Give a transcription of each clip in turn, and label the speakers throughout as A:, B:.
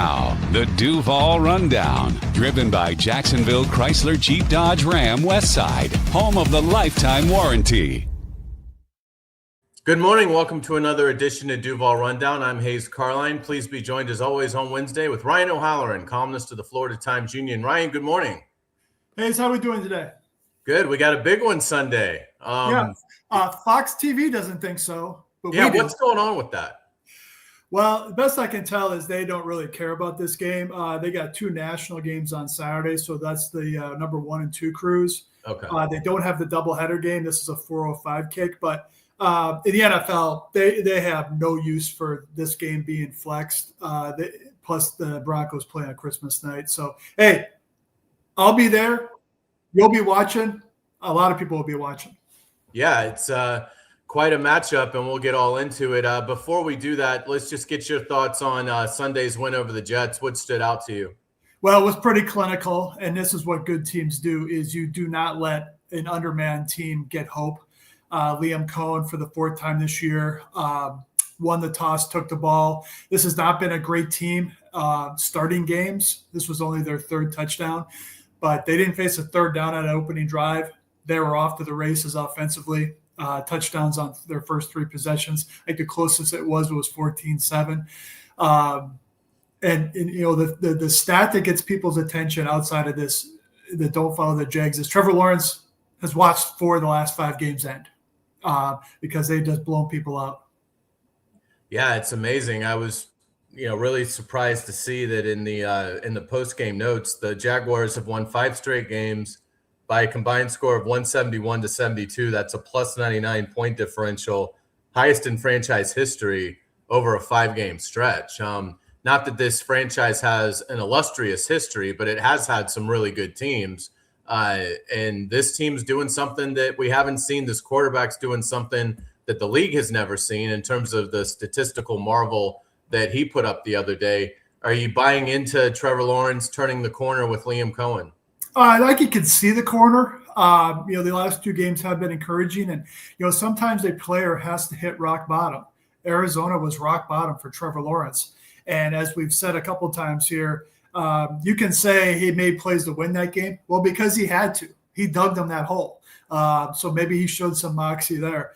A: Now, the Duval Rundown, driven by Jacksonville Chrysler Jeep Dodge Ram Westside, home of the lifetime warranty.
B: Good morning. Welcome to another edition of Duval Rundown. I'm Hayes Carline. Please be joined as always on Wednesday with Ryan O'Halloran, columnist of the Florida Times-Union. Ryan, good morning.
C: Hayes, how are we doing today?
B: Good. We got a big one Sunday.
C: Fox TV doesn't think so. But
B: yeah, what's going on with that?
C: Well, the best I can tell is they don't really care about this game. They got two national games on Saturday, so that's the number 1 and 2 crews.
B: Okay.
C: They don't have the doubleheader game. This is a 4:05 kick, but in the NFL, they have no use for this game being flexed. Plus, the Broncos play on Christmas night. So, hey, I'll be there. You'll be watching. A lot of people will be watching.
B: Yeah, it's quite a matchup, and we'll get all into it. Before we do that, let's just get your thoughts on Sunday's win over the Jets. What stood out to you?
C: Well, it was pretty clinical, and this is what good teams do, is you do not let an undermanned team get hope. Liam Cohen, for the 4th time this year, won the toss, took the ball. This has not been a great team starting games. This was only their 3rd touchdown, but they didn't face a 3rd down on an opening drive. They were off to the races offensively. Touchdowns on their first 3 possessions. I think the closest it was 14-7. And you know, the stat that gets people's attention outside of this that don't follow the Jags is Trevor Lawrence has watched 4 of the last 5 games end because they just blown people out.
B: Yeah, it's amazing. I was, really surprised to see that in the post-game notes, the Jaguars have won 5 straight games by a combined score of 171-72. That's a plus 99 point differential, highest in franchise history over a 5-game stretch. Not that this franchise has an illustrious history, but it has had some really good teams. And this team's doing something that we haven't seen. This quarterback's doing something that the league has never seen in terms of the statistical marvel that he put up the other day. Are you buying into Trevor Lawrence turning the corner with Liam Cohen?
C: I like you can see the corner. The last 2 games have been encouraging. And, sometimes a player has to hit rock bottom. Arizona was rock bottom for Trevor Lawrence. And as we've said a couple times here, you can say he made plays to win that game. Well, because he had to. He dug them that hole. So maybe he showed some moxie there.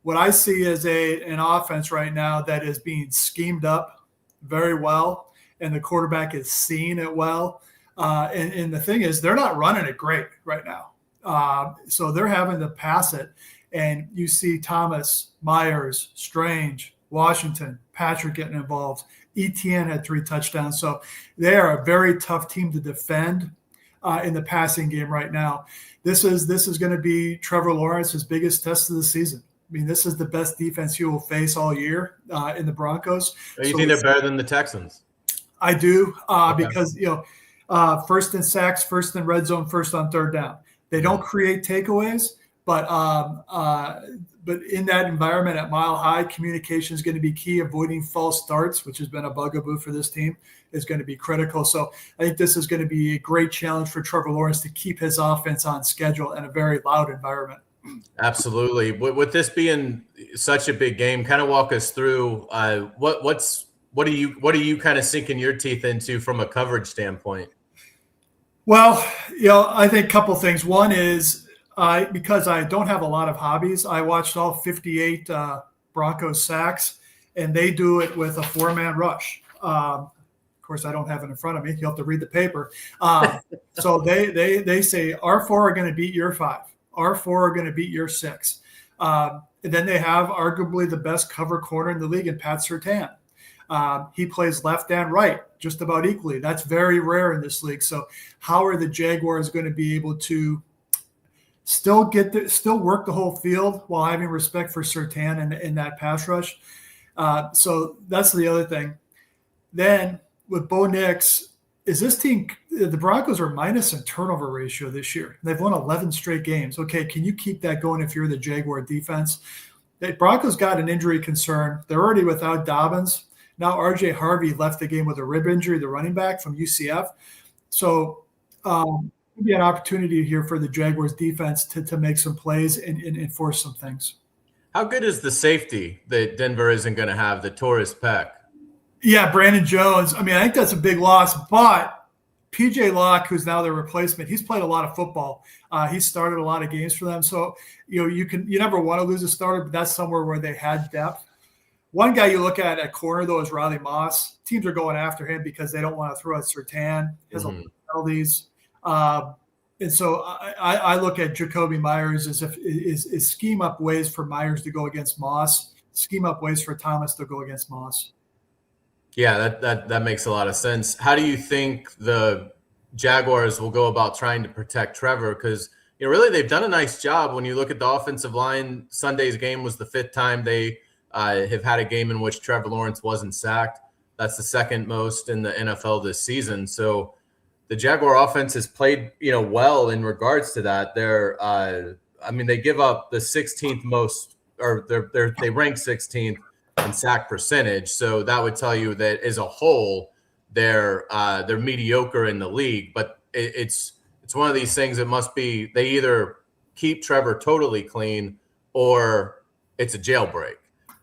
C: What I see is an offense right now that is being schemed up very well, and the quarterback is seeing it well. And the thing is, they're not running it great right now. So they're having to pass it. And you see Thomas, Myers, Strange, Washington, Patrick getting involved. ETN had 3 touchdowns. So they are a very tough team to defend in the passing game right now. This is going to be Trevor Lawrence's biggest test of the season. I mean, this is the best defense he will face all year in the Broncos.
B: You think they're better than the Texans?
C: I do because, first in sacks, first in red zone, first on 3rd down. They don't create takeaways, but in that environment at Mile High, communication is going to be key. Avoiding false starts, which has been a bugaboo for this team, is going to be critical. So I think this is going to be a great challenge for Trevor Lawrence to keep his offense on schedule in a very loud environment.
B: Absolutely. With this being such a big game, kind of walk us through what are you kind of sinking your teeth into from a coverage standpoint?
C: Well, I think a couple things. One is because I don't have a lot of hobbies, I watched all 58 Broncos sacks, and they do it with a 4-man rush. Of course, I don't have it in front of me. You'll have to read the paper. So they say our 4 are going to beat your 5. Our 4 are going to beat your 6. And then they have arguably the best cover corner in the league in Pat Surtain. He plays left and right just about equally. That's very rare in this league. So how are the Jaguars going to be able to still work the whole field while having respect for Surtain in that pass rush? So that's the other thing. Then with Bo Nix, is this team – the Broncos are minus in turnover ratio this year. They've won 11 straight games. Okay, can you keep that going if you're the Jaguar defense? The Broncos got an injury concern. They're already without Dobbins. Now RJ Harvey left the game with a rib injury, the running back from UCF. So it'll be an opportunity here for the Jaguars defense to make some plays and enforce some things.
B: How good is the safety that Denver isn't going to have, the Torres Peck?
C: Yeah, Brandon Jones. I mean, I think that's a big loss, but PJ Locke, who's now their replacement, he's played a lot of football. He started a lot of games for them. So, you never want to lose a starter, but that's somewhere where they had depth. One guy you look at corner, though, is Riley Moss. Teams are going after him because they don't want to throw at Surtain. He has a lot of penalties. And so I look at Jacoby Myers as if is scheme up ways for Myers to go against Moss, scheme up ways for Thomas to go against Moss.
B: Yeah, that makes a lot of sense. How do you think the Jaguars will go about trying to protect Trevor? Because really they've done a nice job. When you look at the offensive line, Sunday's game was the 5th time they have had a game in which Trevor Lawrence wasn't sacked. That's the 2nd most in the NFL this season. So the Jaguar offense has played well in regards to that. They give up the 16th most, or they rank 16th in sack percentage. So that would tell you that as a whole, they're mediocre in the league. But it's one of these things that must be they either keep Trevor totally clean or it's a jailbreak.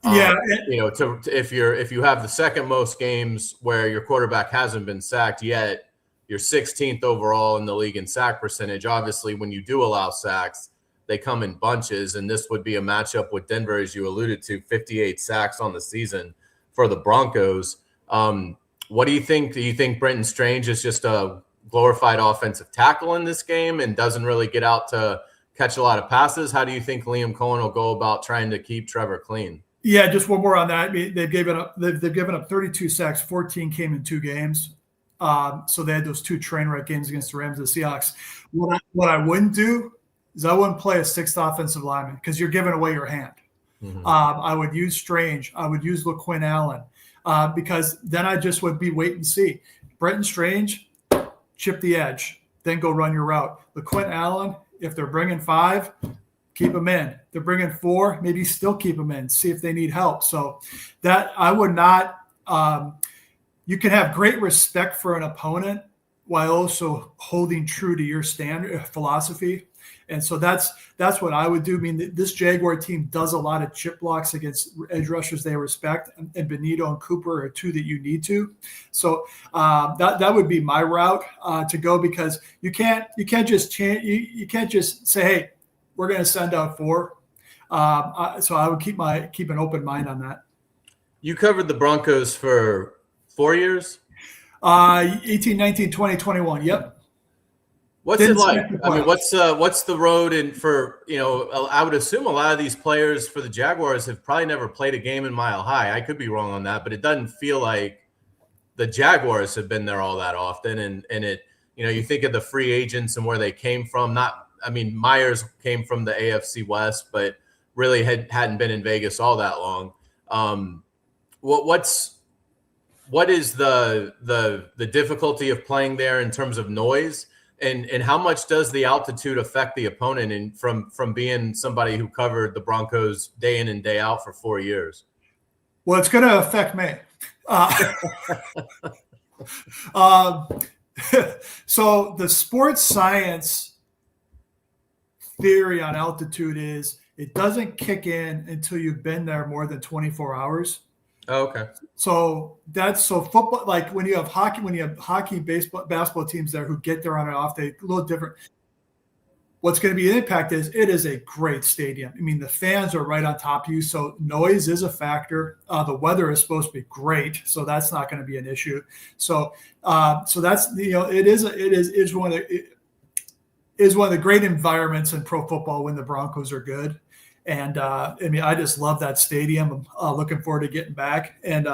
C: Yeah,
B: if you have the 2nd most games where your quarterback hasn't been sacked yet, you're 16th overall in the league in sack percentage. Obviously, when you do allow sacks, they come in bunches, and this would be a matchup with Denver, as you alluded to, 58 sacks on the season for the Broncos. What do you think? Do you think Brenton Strange is just a glorified offensive tackle in this game and doesn't really get out to catch a lot of passes? How do you think Liam Cohen will go about trying to keep Trevor clean?
C: Yeah, just one more on that. They've given up 32 sacks. 14 came in 2 games. So they had those 2 train wreck games against the Rams and the Seahawks. What I wouldn't do is I wouldn't play a 6th offensive lineman because you're giving away your hand. Mm-hmm. I would use Strange. I would use LaQuinn Allen because then I just would be wait and see. Brenton Strange, chip the edge, then go run your route. LaQuinn Allen, if they're bringing 5, keep them in. They're bringing 4, maybe still keep them in, see if they need help. So that I would not you can have great respect for an opponent while also holding true to your standard philosophy. And so that's what I would do. I mean, this Jaguar team does a lot of chip blocks against edge rushers they respect, and Benito and Cooper are 2 that you need to. So that would be my route to go, because you can't just you can't just say, hey, we're going to send out 4. So I would keep an open mind on that.
B: You covered the Broncos for 4 years?
C: 18, 19, 20, 21. Yep.
B: What's it like? I mean, what's the road? And for, I would assume a lot of these players for the Jaguars have probably never played a game in Mile High. I could be wrong on that, but it doesn't feel like the Jaguars have been there all that often. And it, you think of the free agents and where they came from. Myers came from the AFC West, but really hadn't been in Vegas all that long. What is the difficulty of playing there in terms of noise? And how much does the altitude affect the opponent, and from being somebody who covered the Broncos day in and day out for 4 years?
C: Well, it's going to affect me. So the sports science theory on altitude is it doesn't kick in until you've been there more than 24 hours.
B: Oh, okay.
C: So football, like when you have hockey, baseball, basketball teams there who get there on and off, they a little different. What's going to be an impact is it is a great stadium. I mean, the fans are right on top of you, so noise is a factor. The weather is supposed to be great, so that's not going to be an issue. So that's it is one of the great environments in pro football when the Broncos are good. And I just love that stadium. I'm looking forward to getting back. And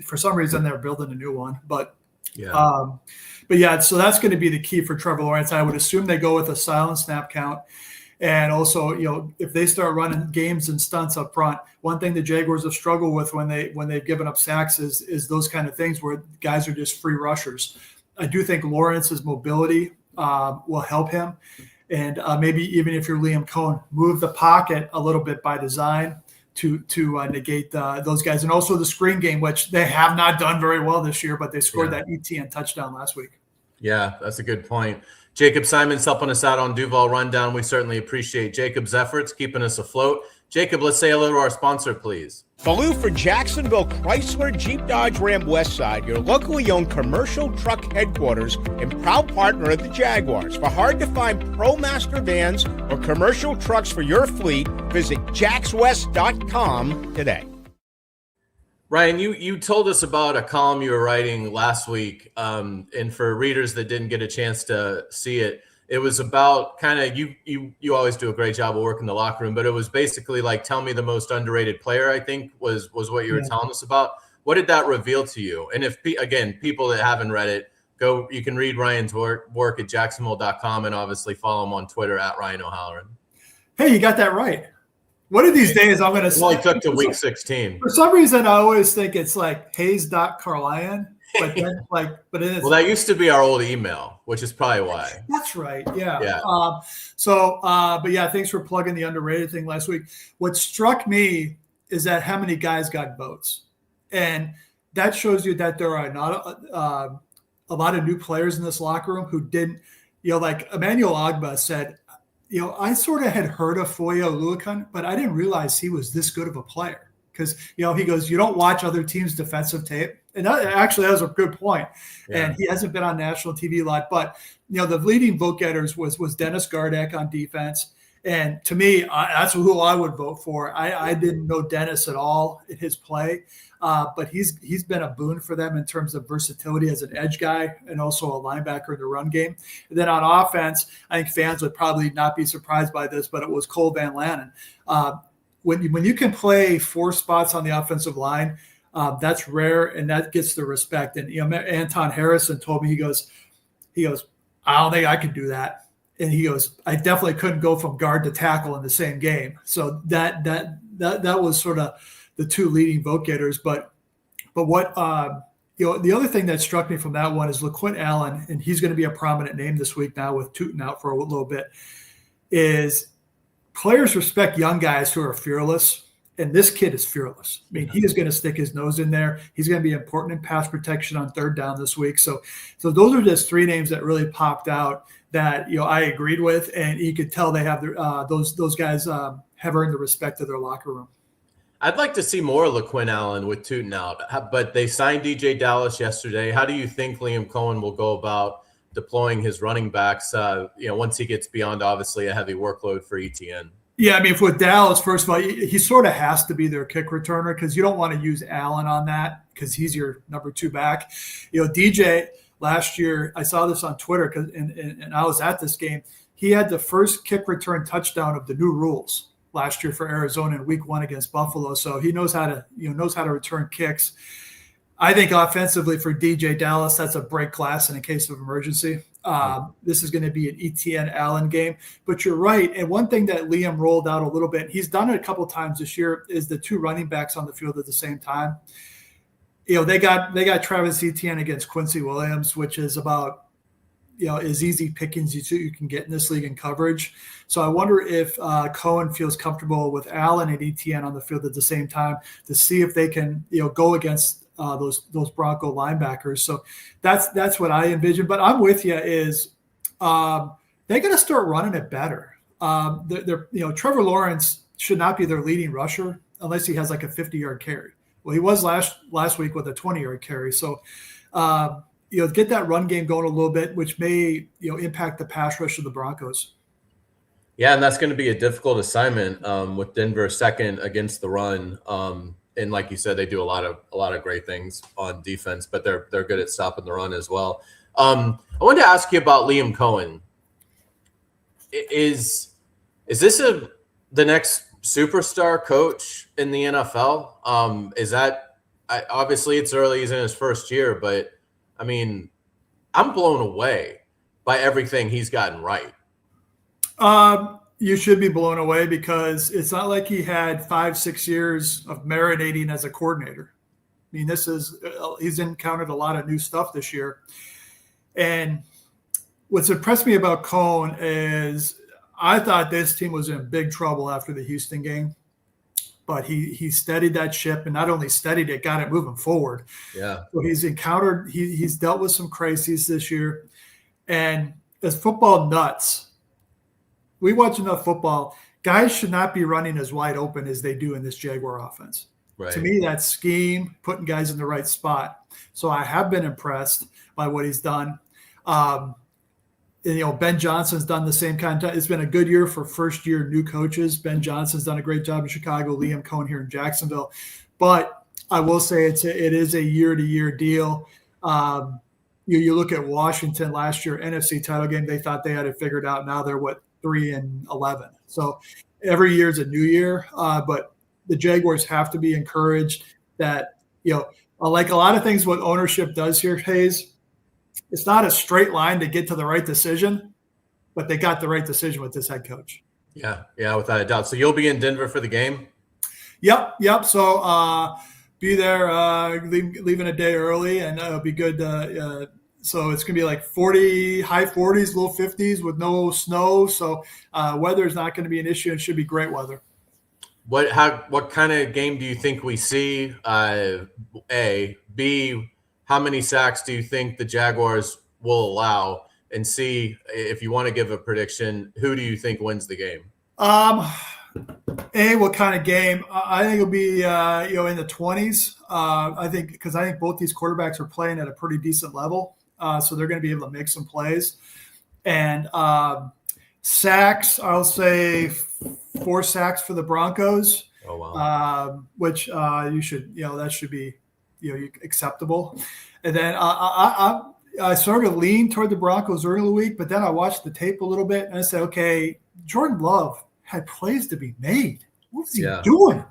C: for some reason, they're building a new one. But yeah, so that's going to be the key for Trevor Lawrence. I would assume they go with a silent snap count. And also, if they start running games and stunts up front, one thing the Jaguars have struggled with when they've given up sacks is those kind of things where guys are just free rushers. I do think Lawrence's mobility will help him. And maybe even if you're Liam Cohen, move the pocket a little bit by design to negate those guys. And also the screen game, which they have not done very well this year, but they scored that ETN touchdown last week.
B: Yeah, that's a good point. Jacob Simon's helping us out on Duval Rundown. We certainly appreciate Jacob's efforts, keeping us afloat. Jacob, let's say hello to our sponsor, please.
D: Baloo for Jacksonville Chrysler Jeep Dodge Ram Westside, your locally owned commercial truck headquarters and proud partner of the Jaguars. For hard-to-find ProMaster vans or commercial trucks for your fleet, visit jackswest.com today.
B: Ryan, you told us about a column you were writing last week, and for readers that didn't get a chance to see it, it was about kind of you always do a great job of working the locker room, but it was basically like, tell me the most underrated player, I think was what you were telling us about. What did that reveal to you? And if, again, people that haven't read it, you can read Ryan's work at jacksonville.com and obviously follow him on Twitter at Ryan O'Halloran.
C: Hey, you got that right. One of these days I'm going to say.
B: Well, it took to week 16.
C: For some reason, I always think it's like Hayes.Carlion. But then, well,
B: that used to be our old email, which is probably why.
C: That's right. Yeah.
B: Yeah.
C: But yeah, thanks for plugging the underrated thing last week. What struck me is that how many guys got votes, and that shows you that there are not a lot of new players in this locker room who didn't. Like Emmanuel Ogbah said, I sort of had heard of Foye Oluokun, but I didn't realize he was this good of a player. Because, he goes, you don't watch other teams' defensive tape. And that was a good point. Yeah. And he hasn't been on national TV a lot. But, the leading vote getters was Dennis Gardeck on defense. And to me, that's who I would vote for. I didn't know Dennis at all in his play. But he's been a boon for them in terms of versatility as an edge guy and also a linebacker in the run game. And then on offense, I think fans would probably not be surprised by this, but it was Cole Van Lanen. When you can play 4 spots on the offensive line, that's rare, and that gets the respect. And Anton Harrison told me, he goes, I don't think I could do that. And he goes, I definitely couldn't go from guard to tackle in the same game. So that was sort of the 2 leading vote getters. But what the other thing that struck me from that one is LaQuint Allen, and he's going to be a prominent name this week now with Tootin out for a little bit, is players respect young guys who are fearless, and this kid is fearless. I mean, he is going to stick his nose in there. He's going to be important in pass protection on third down this week. So those are just 3 names that really popped out that I agreed with, and you could tell they have those guys have earned the respect of their locker room.
B: I'd like to see more LaQuint Allen with Tootin out, but they signed DJ Dallas yesterday. How do you think Liam Cohen will go about deploying his running backs, once he gets beyond obviously a heavy workload for ETN? Yeah,
C: I mean, with Dallas, first of all, he sort of has to be their kick returner because you don't want to use Allen on that because he's your number 2 back. DJ last year, I saw this on Twitter and I was at this game. He had the first kick return touchdown of the new rules last year for Arizona in week 1 against Buffalo. So he knows how to return kicks. I think offensively for DJ Dallas, that's a break glass in a case of emergency. This is going to be an ETN Allen game. But you're right. And one thing that Liam rolled out a little bit, he's done it a couple times this year, is the 2 running backs on the field at the same time. They got Travis Etienne against Quincy Williams, which is about as easy pickings you can get in this league in coverage. So I wonder if Cohen feels comfortable with Allen and Etienne on the field at the same time to see if they can go against those Bronco linebackers. So that's what I envision. But I'm with you. Is they're going to start running it better. Trevor Lawrence should not be their leading rusher unless he has like a 50-yard carry. Well, he was last week with a 20-yard carry. So get that run game going a little bit, which may impact the pass rush of the Broncos.
B: Yeah, and that's going to be a difficult assignment with Denver second against the run. And like you said, they do a lot of great things on defense, but they're good at stopping the run as well. I wanted to ask you about Liam Cohen. Is this the next superstar coach in the NFL? Is that obviously it's early, he's in his first year, but I mean, I'm blown away by everything he's gotten right.
C: You should be blown away because it's not like he had 5-6 years of marinating as a coordinator. I mean, he's encountered a lot of new stuff this year. And what's impressed me about Cohen is I thought this team was in big trouble after the Houston game, but he steadied that ship, and not only steadied it, got it moving forward.
B: Yeah.
C: So he's dealt with some crises this year. And as football nuts, we watch enough football. guys should not be running as wide open as they do in this Jaguar offense.
B: Right.
C: To me, that's scheme, putting guys in the right spot. So I have been impressed by what he's done. Ben Johnson's done the same kind of. It's been a good year for first-year new coaches. Ben Johnson's done a great job in Chicago. Liam Cohen here in Jacksonville, but I will say it is a year-to-year deal. You look at Washington last year, NFC title game. They thought they had it figured out. Now they're 3-11. So every year is a new year. But the Jaguars have to be encouraged that like a lot of things what ownership does here, Hayes. It's not a straight line to get to the right decision, but they got the right decision with this head coach.
B: Yeah, without a doubt. So you'll be in Denver for the game?
C: Yep. So be there, leaving a day early, and it'll be good. So it's going to be like 40, high 40s, low 50s with no snow. So weather is not going to be an issue. It should be great weather.
B: What kind of game do you think we see? A, B, how many sacks do you think the Jaguars will allow? And C, if you want to give a prediction, who do you think wins the game?
C: What kind of game? I think it'll be in the 20s. I think both these quarterbacks are playing at a pretty decent level, so they're going to be able to make some plays. And sacks, I'll say 4 sacks for the Broncos.
B: Oh wow!
C: Which you should that should be acceptable. And then I sort of leaned toward the Broncos early in the week, but then I watched the tape a little bit and I said, okay, Jordan Love had plays to be made. What is he doing?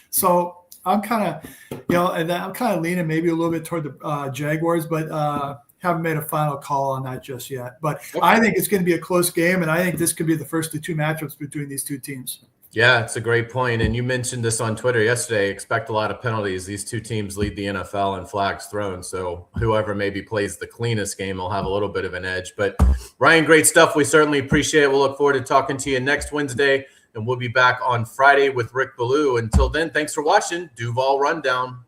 C: So I'm kind of, and I'm kind of leaning maybe a little bit toward the Jaguars, but haven't made a final call on that just yet. But okay. I think it's going to be a close game, and I think this could be the first of 2 matchups between these 2 teams. Yeah,
B: it's a great point. And you mentioned this on Twitter yesterday. Expect a lot of penalties. These 2 teams lead the NFL in flags thrown. So whoever maybe plays the cleanest game will have a little bit of an edge. But Ryan, great stuff. We certainly appreciate it. We'll look forward to talking to you next Wednesday. And we'll be back on Friday with Rick Ballou. Until then, thanks for watching Duval Rundown.